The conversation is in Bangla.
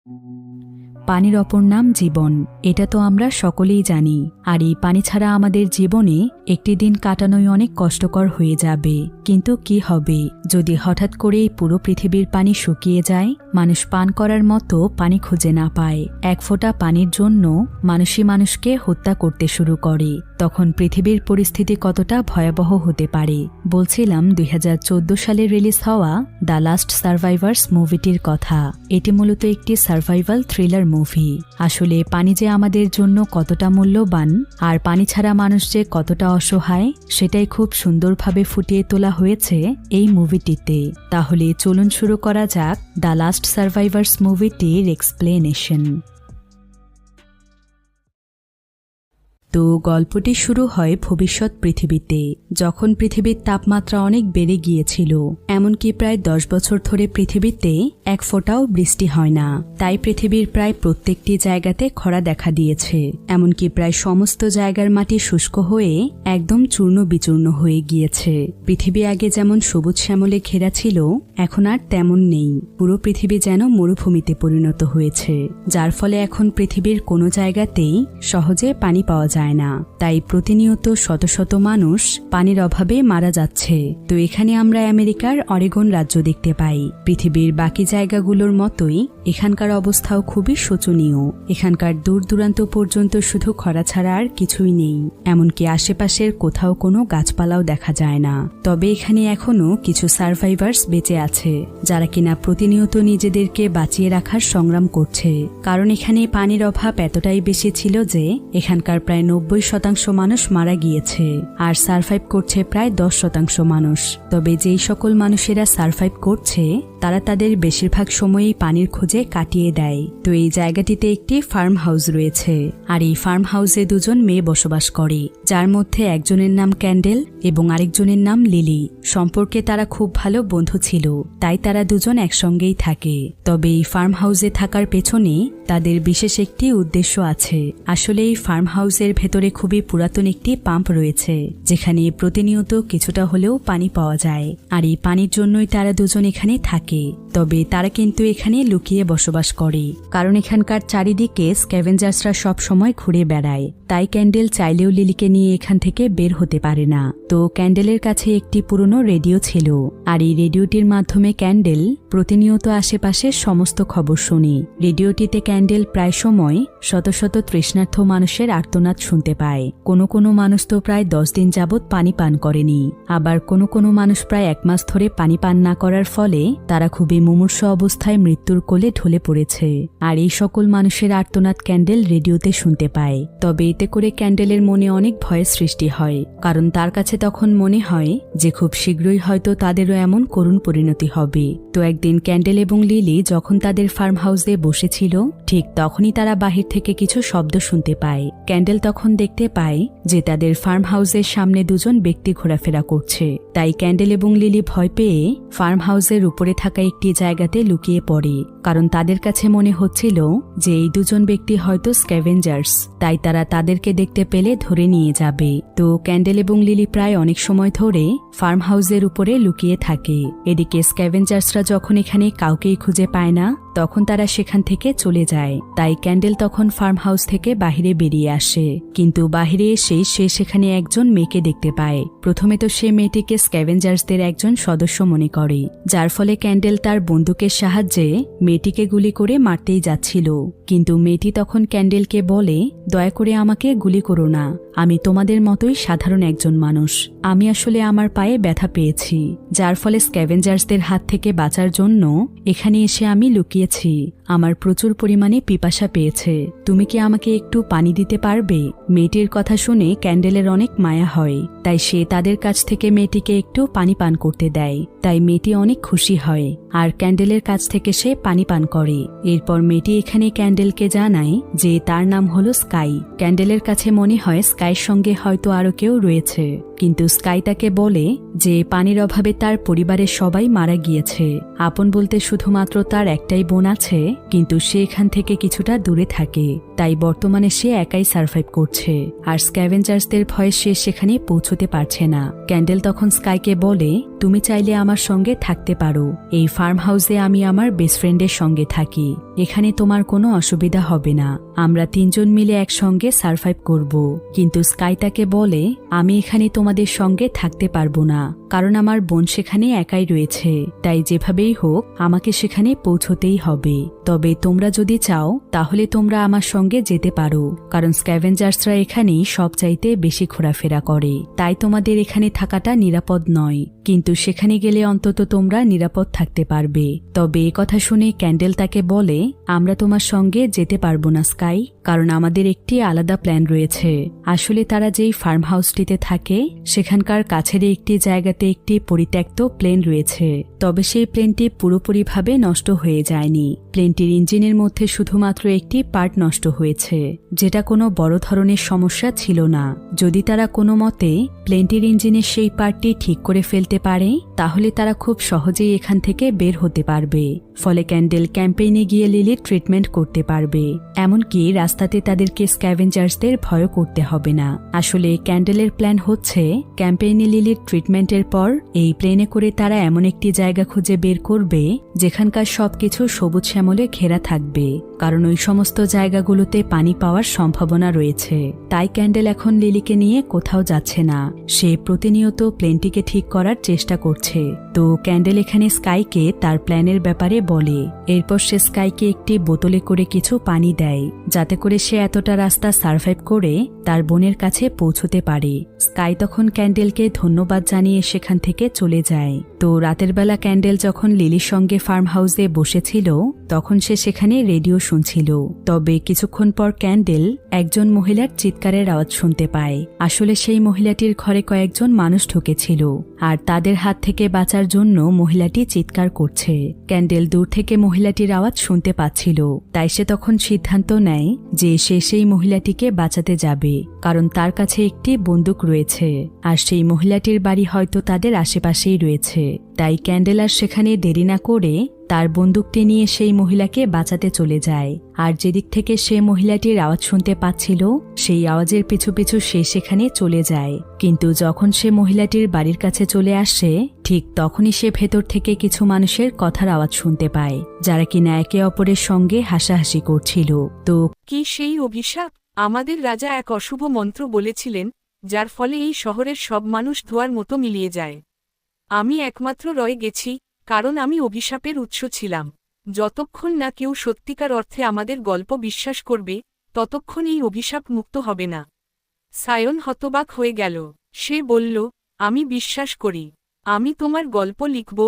পানির অপর নাম জীবন, এটা তো আমরা সকলেই জানি। আর এই পানি ছাড়া আমাদের জীবনে একটি দিন কাটানোই অনেক কষ্টকর হয়ে যাবে। কিন্তু কি হবে যদি হঠাৎ করেই পুরো পৃথিবীর পানি শুকিয়ে যায়, মানুষ পান করার মতো পানি খুঁজে না পায়, এক ফোঁটা পানির জন্য মানুষই মানুষকে হত্যা করতে শুরু করে, তখন পৃথিবীর পরিস্থিতি কতটা ভয়াবহ হতে পারে। বলছিলাম 2014 সালে রিলিজ হওয়া দ্য লাস্ট সার্ভাইভার্স মুভিটির কথা। এটি মূলত একটি সার্ভাইভাল থ্রিলার মুভি। আসলে পানি যে আমাদের জন্য কতটা মূল্যবান আর পানি ছাড়া মানুষ যে কতটা অসহায়, সেটাই খুব সুন্দরভাবে ফুটিয়ে তোলা হয়েছে এই মুভিটিতে। তাহলে চলুন শুরু করা যাক দ্য লাস্ট সার্ভাইভার্স মুভিটির এক্সপ্লেনেশন। তো গল্পটি শুরু হয় ভবিষ্যৎ পৃথিবীতে, যখন পৃথিবীর তাপমাত্রা অনেক বেড়ে গিয়েছিল। এমনকি প্রায় 10 বছর ধরে পৃথিবীতে এক ফোঁটাও বৃষ্টি হয় না। তাই পৃথিবীর প্রায় প্রত্যেকটি জায়গাতে খরা দেখা দিয়েছে। এমনকি প্রায় সমস্ত জায়গার মাটি শুষ্ক হয়ে একদম চূর্ণ বিচূর্ণ হয়ে গিয়েছে। পৃথিবী আগে যেমন সবুজ শ্যামলে ঘেরা ছিল, এখন আর তেমন নেই। পুরো পৃথিবী যেন মরুভূমিতে পরিণত হয়েছে, যার ফলে এখন পৃথিবীর কোনো জায়গাতেই সহজে পানি পাওয়া যায় না। তাই প্রতিনিয়ত শত শত মানুষ পানির অভাবে মারা যাচ্ছে। তো এখানে আমরা আমেরিকার অরেগন রাজ্য দেখতে পাই। পৃথিবীর বাকি জায়গাগুলোর মতোই এখানকার অবস্থাও খুবই শোচনীয়। এখানকার দূর দূরান্ত পর্যন্ত শুধু খরা ছাড়া আর কিছুই নেই। এমনকি আশেপাশের কোথাও কোনো গাছপালাও দেখা যায় না। তবে এখানে এখনো কিছু সার্ভাইভার্স বেঁচে আছে, যারা কিনা প্রতিনিয়ত নিজেদেরকে বাঁচিয়ে রাখার সংগ্রাম করছে। কারণ এখানে পানির অভাব এতটাই বেশি ছিল যে এখানকার প্রায় 90% মানুষ মারা গিয়েছে, আর সারভাইভ করছে প্রায় 10% মানুষ। তবে যেই সকল মানুষেরা সারভাইভ করছে তারা তাদের বেশিরভাগ সময়ই পানির খোঁজে কাটিয়ে দেয়। তো এই জায়গাটিতে একটি ফার্ম হাউস রয়েছে, আর এই ফার্ম হাউসে দুজন মেয়ে বসবাস করে, যার মধ্যে একজনের নাম ক্যান্ডেল এবং আরেকজনের নাম লিলি। সম্পর্কে তারা খুব ভালো বন্ধু ছিল, তাই তারা দুজন একসঙ্গেই থাকে। তবে এই ফার্ম হাউসে থাকার পেছনে তাদের বিশেষ একটি উদ্দেশ্য আছে। আসলে এই ফার্ম হাউসের ভেতরে খুবই পুরাতন একটি পাম্প রয়েছে, যেখানে প্রতিনিয়ত কিছুটা হলেও পানি পাওয়া যায়। আর এই পানির জন্যই তারা দুজন এখানে থাকে। তবে তারা কিন্তু এখানে লুকিয়ে বসবাস করে, কারণ এখানকার চারিদিকে স্ক্যাভেঞ্জার্সরা সব সময় ঘুরে বেড়ায়। তাই ক্যান্ডেল চাইলেও লিলিকে নিয়ে এখান থেকে বের হতে পারে না। তো ক্যান্ডেলের কাছে একটি পুরনো রেডিও ছিল, আর এই রেডিওটির মাধ্যমে ক্যান্ডেল প্রতিনিয়ত আশেপাশের সমস্ত খবর শুনে। রেডিওটিতে ক্যান্ডেল প্রায় সময় শত শত তৃষ্ণার্থ মানুষের আর্তনাদ শুনতে পায়। কোনো কোনো মানুষ তো প্রায় 10 দিন যাবৎ পানি পান করেনি, আবার কোনো কোনো মানুষ প্রায় 1 মাস ধরে পানি পান না করার ফলে তারা খুবই মুমূর্ষ অবস্থায় মৃত্যুর কোলে ঢলে পড়েছে। আর এই সকল মানুষের আর্তনাদ ক্যান্ডেল রেডিওতে শুনতে পায়। তবে এতে করে ক্যান্ডেলের মনে অনেক ভয়ের সৃষ্টি হয়, কারণ তার কাছে তখন মনে হয় যে খুব শীঘ্রই হয়তো তাদেরও এমন করুণ পরিণতি হবে। তো একদিন ক্যান্ডেল এবং লিলি যখন তাদের ফার্ম হাউসে বসেছিল, ঠিক তখনই তারা বাহির থেকে কিছু শব্দ শুনতে পায়। ক্যান্ডেল তখন দেখতে পায় যে তাদের ফার্ম হাউসের সামনে দুজন ব্যক্তি ঘোরাফেরা করছে। তাই ক্যান্ডেল এবং লিলি ভয় পেয়ে ফার্ম হাউসের উপরে থাকা একটি জায়গাতে লুকিয়ে পড়ে, কারণ তাদের কাছে মনে হচ্ছিল যে এই দুজন ব্যক্তি হয়তো স্ক্যাভেঞ্জার্স, তাই তারা তাদেরকে দেখতে পেলে ধরে নিয়ে যাবে। তো ক্যান্ডেল এবং লিলি প্রায় অনেক সময় ধরে ফার্ম হাউসের উপরে লুকিয়ে থাকে। এদিকে স্ক্যাভেঞ্জার্সরা যখন এখানে কাউকেই খুঁজে পায় না, তখন তারা সেখান থেকে চলে যায়। তাই ক্যান্ডেল তখন ফার্ম হাউস থেকে বাহিরে বেরিয়ে আসে, কিন্তু বাহিরে এসে সে সেখানে একজন মেয়েকে দেখতে পায়। প্রথমে তো সে মেয়েটিকে স্ক্যাভেঞ্জার্সদের একজন সদস্য মনে করে, যার ফলে ক্যান্ডেল তার বন্দুকের সাহায্যে মেয়েটিকে গুলি করে মারতেই যাচ্ছিল। কিন্তু মেয়েটি তখন ক্যান্ডেলকে বলে, দয়া করে আমাকে গুলি করো না, আমি তোমাদের মতোই সাধারণ একজন মানুষ। আমি আসলে আমার পায়ে ব্যথা পেয়েছি, যার ফলে স্ক্যাভেঞ্জার্সদের হাত থেকে বাঁচার জন্য এখানে এসে আমি লুকিয়েছি। আমার প্রচুর পরিমাণে পিপাসা পেয়েছে, তুমি কি আমাকে একটু পানি দিতে পারবে? মেয়েটির কথা শুনে ক্যান্ডেলের অনেক মায়া হয়, তাই সে তাদের কাছ থেকে মেয়েটিকে একটু পানি পান করতে দেয়। তাই মেয়েটি অনেক খুশি হয়, আর ক্যান্ডেলের কাছ থেকে সে পানি পান করে। এরপর মেয়েটি এখানে ক্যান্ডেলকে জানায় যে তার নাম হলো স্কাই। ক্যান্ডেলের কাছে মনে হয় স্কাইয়ের সঙ্গে হয়তো আরো কেউ রয়েছে, কিন্তু স্কাই তাকে বলে যে পানির অভাবে তার পরিবারের সবাই মারা গিয়েছে। আপন বলতে শুধুমাত্র তার একটাই বোন আছে, কিন্তু সে এখান থেকে কিছুটা দূরে থাকে, তাই বর্তমানে সে একাই সার্ভাইভ করছে। আর স্ক্যাভেঞ্জার্সদের ভয়ে সে সেখানে পৌঁছতে পারছে না। ক্যান্ডেল তখন স্কাইকে বলে, তুমি চাইলে আমার সঙ্গে থাকতে পারো, এই ফার্ম হাউসে আমি আমার বেস্ট ফ্রেন্ডের সঙ্গে থাকি, এখানে তোমার কোনো অসুবিধা হবে না, আমরা 3জন মিলে একসঙ্গে সারভাইভ করব। কিন্তু স্কাই তাকে বলে, আমি এখানে তোমাদের সঙ্গে থাকতে পারবো না, কারণ আমার বোন সেখানে একাই রয়েছে, তাই যেভাবেই হোক আমাকে সেখানে পৌঁছতেই হবে। তবে তোমরা যদি চাও তাহলে তোমরা আমার সঙ্গে যেতে পারো, কারণ স্ক্যাভেঞ্জার্সরা এখানেই সবচাইতে বেশি ঘোরাফেরা করে, তাই তোমাদের এখানে থাকাটা নিরাপদ নয়, কিন্তু সেখানে গেলে অন্তত তোমরা নিরাপদ থাকতে পারবে। তবে এ কথা শুনে ক্যান্ডেল তাকে বলে, আমরা তোমার সঙ্গে যেতে পারবো না স্কাই, কারণ আমাদের একটি আলাদা প্ল্যান রয়েছে। আসলে তারা যেই ফার্ম হাউসটিতে থাকে সেখানকার কাছের একটি জায়গাতে একটি পরিত্যক্ত প্লেন রয়েছে, তবে সেই প্লেনটি পুরোপুরিভাবে নষ্ট হয়ে যায়নি। প্লেনটির ইঞ্জিনের মধ্যে শুধুমাত্র একটি পার্ট নষ্ট হয়েছে, যেটা কোনো বড় ধরনের সমস্যা ছিল না। যদি তারা কোনো মতে প্লেনটির ইঞ্জিনের সেই পার্টটি ঠিক করে ফেলতে পারে তাহলে তারা খুব সহজেই এখান থেকে বের হতে পারবে। ফলে ক্যান্ডেল ক্যাম্পেইনে গিয়ে লিলির ট্রিটমেন্ট করতে পারবে, এমনকি রাস্তাতে তাদেরকে স্ক্যাভেঞ্জার্সদের ভয় করতে হবে না। আসলে ক্যান্ডেলের প্ল্যান হচ্ছে ক্যাম্পেইনে লিলির ট্রিটমেন্টের পর এই প্লেনে করে তারা এমন একটি জায়গা খুঁজে বের করবে যেখানকার সবকিছু সবুজ শ্যামলে ঘেরা থাকবে, কারণ ওই সমস্ত জায়গাগুলোতে পানি পাওয়ার সম্ভাবনা রয়েছে। তাই ক্যান্ডেল এখন লিলিকে নিয়ে কোথাও যাচ্ছে না, সে প্রতিনিয়ত প্লেনটিকে ঠিক করার চেষ্টা করছে। তো ক্যান্ডেল এখানে স্কাইকে তার প্ল্যানের ব্যাপারে বলে। এরপর সে স্কাইকে একটি বোতলে করে কিছু পানি দেয়, যাতে করে সে এতটা রাস্তা সার্ভাইভ করে তার বোনের কাছে পৌঁছতে পারে। স্কাই তখন ক্যান্ডেলকে ধন্যবাদ জানিয়ে সেখান থেকে চলে যায়। তো রাতের বেলা ক্যান্ডেল যখন লিলির সঙ্গে ফার্ম হাউসে বসেছিল তখন সে সেখানে রেডিও শুনছিল। তবে কিছুক্ষণ পর ক্যান্ডেল একজন মহিলার চিৎকারের আওয়াজ শুনতে পায়। আসলে সেই মহিলাটির ঘরে কয়েকজন মানুষ ঢুকেছিল, আর তাদের হাত থেকে বাঁচার জন্য মহিলাটি চিৎকার করছে। ক্যান্ডেল দূর থেকে মহিলাটির আওয়াজ শুনতে পাচ্ছিল, তাই সে তখন সিদ্ধান্ত নেয় যে সে সেই মহিলাটিকে বাঁচাতে যাবে, কারণ তার কাছে একটি বন্দুক রয়েছে, আর সেই মহিলাটির বাড়ি হয়তো তাদের আশেপাশেই রয়েছে। তাই ক্যান্ডেল আর সেখানে দেরি না করে তার বন্দুকটি নিয়ে সেই মহিলাকে বাঁচাতে চলে যায়। আর যেদিক থেকে সে মহিলাটির আওয়াজ শুনতে পাচ্ছিল সেই আওয়াজের পিছু পিছু সে সেখানে চলে যায়। কিন্তু যখন সে মহিলাটির বাড়ির কাছে চলে আসে ঠিক তখনই সে ভেতর থেকে কিছু মানুষের কথার আওয়াজ শুনতে পায়, যারা কিনা একে অপরের সঙ্গে হাসাহাসি করছিল। তো কি সেই অভিশাপ? আমাদের রাজা এক অশুভ মন্ত্র বলেছিলেন, যার ফলে এই শহরের সব মানুষ ধোঁয়ার মতো মিলিয়ে যায়। আমি একমাত্র রয়ে গেছি, কারণ আমি অভিশাপের উৎস ছিলাম। যতক্ষণ না কেউ সত্যিকার অর্থে আমাদের গল্প বিশ্বাস করবে ততক্ষণ এই অভিশাপ মুক্ত হবে না। সায়ন হতবাক হয়ে গেল। সে বলল, আমি বিশ্বাস করি, আমি তোমার গল্প লিখব,